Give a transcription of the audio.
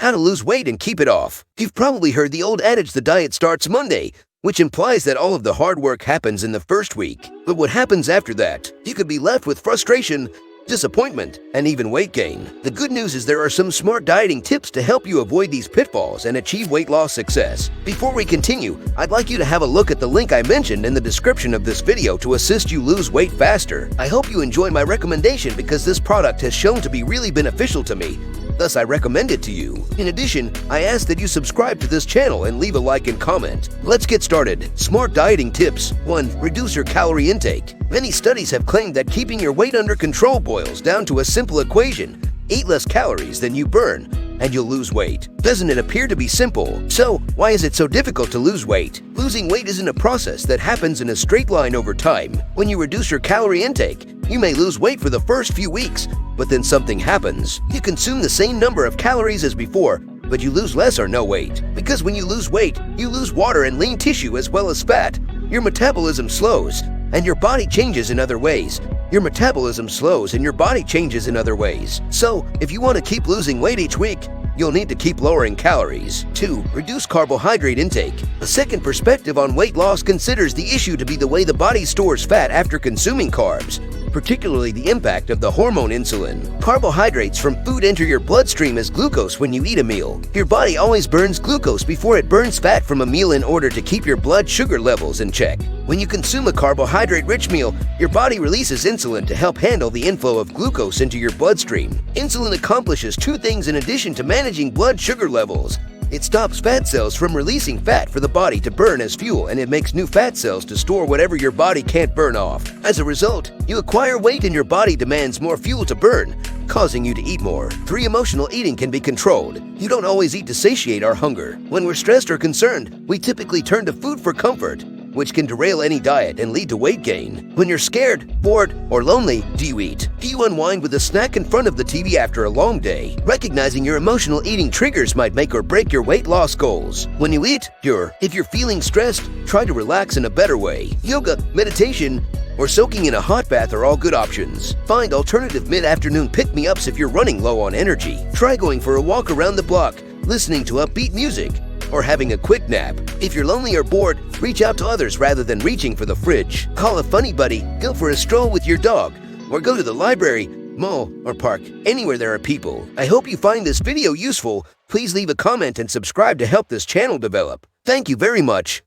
How to lose weight and keep it off. You've probably heard the old adage, the diet starts Monday, which implies that all of the hard work happens in the first week. But what happens after that? You could be left with frustration, disappointment, and even weight gain. The good news is there are some smart dieting tips to help you avoid these pitfalls and achieve weight loss success. Before we continue, I'd like you to have a look at the link I mentioned in the description of this video to assist you lose weight faster. I hope you enjoy my recommendation because this product has shown to be really beneficial to me. Thus, I recommend it to you. In addition, I ask that you subscribe to this channel and leave a like and comment. Let's get started. Smart dieting tips. 1. Reduce your calorie intake. Many studies have claimed that keeping your weight under control boils down to a simple equation. Eat less calories than you burn, and you'll lose weight. Doesn't it appear to be simple? So, why is it so difficult to lose weight? Losing weight isn't a process that happens in a straight line over time. When you reduce your calorie intake, you may lose weight for the first few weeks, but then something happens. You consume the same number of calories as before, but you lose less or no weight. Because when you lose weight, you lose water and lean tissue as well as fat. Your metabolism slows, and your body changes in other ways. Your metabolism slows and your body changes in other ways. So, if you want to keep losing weight each week, you'll need to keep lowering calories. 2. Reduce carbohydrate intake. A second perspective on weight loss considers the issue to be the way the body stores fat after consuming carbs, particularly the impact of the hormone insulin. Carbohydrates from food enter your bloodstream as glucose when you eat a meal. Your body always burns glucose before it burns fat from a meal in order to keep your blood sugar levels in check. When you consume a carbohydrate-rich meal, your body releases insulin to help handle the inflow of glucose into your bloodstream. Insulin accomplishes two things in addition to managing blood sugar levels. It stops fat cells from releasing fat for the body to burn as fuel, and it makes new fat cells to store whatever your body can't burn off. As a result, you acquire weight and your body demands more fuel to burn, causing you to eat more. 3. Emotional eating can be controlled. You don't always eat to satiate our hunger. When we're stressed or concerned, we typically turn to food for comfort, which can derail any diet and lead to weight gain. When you're scared, bored, or lonely, do you eat? Do you unwind with a snack in front of the TV after a long day? Recognizing your emotional eating triggers might make or break your weight loss goals. When you eat, if you're feeling stressed, try to relax in a better way. Yoga, meditation, or soaking in a hot bath are all good options. Find alternative mid-afternoon pick-me-ups if you're running low on energy. Try going for a walk around the block, listening to upbeat music, or having a quick nap. If you're lonely or bored, reach out to others rather than reaching for the fridge. Call a funny buddy, go for a stroll with your dog, or go to the library, mall, or park, anywhere there are people. I hope you find this video useful. Please leave a comment and subscribe to help this channel develop. Thank you very much.